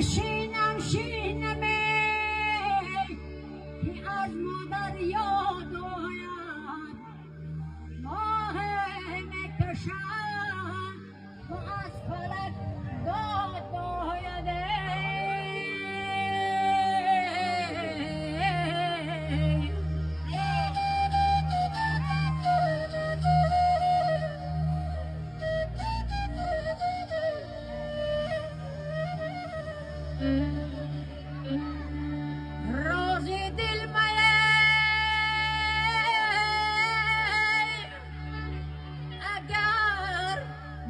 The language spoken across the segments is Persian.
شینم شینمه که از مادر یاد آید ماه مکشم و از فلک داد آیده روزی دل اگر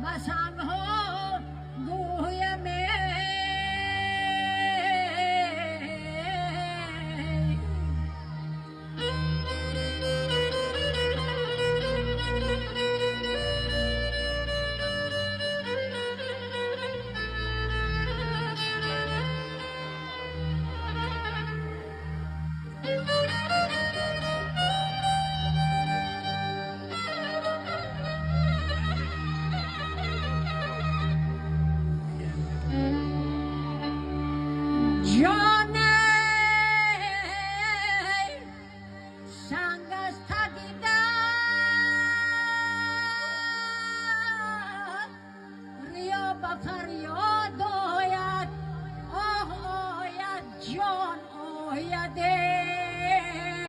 مسنگ ها گویم جان سنگ از تگیدن ریا بفر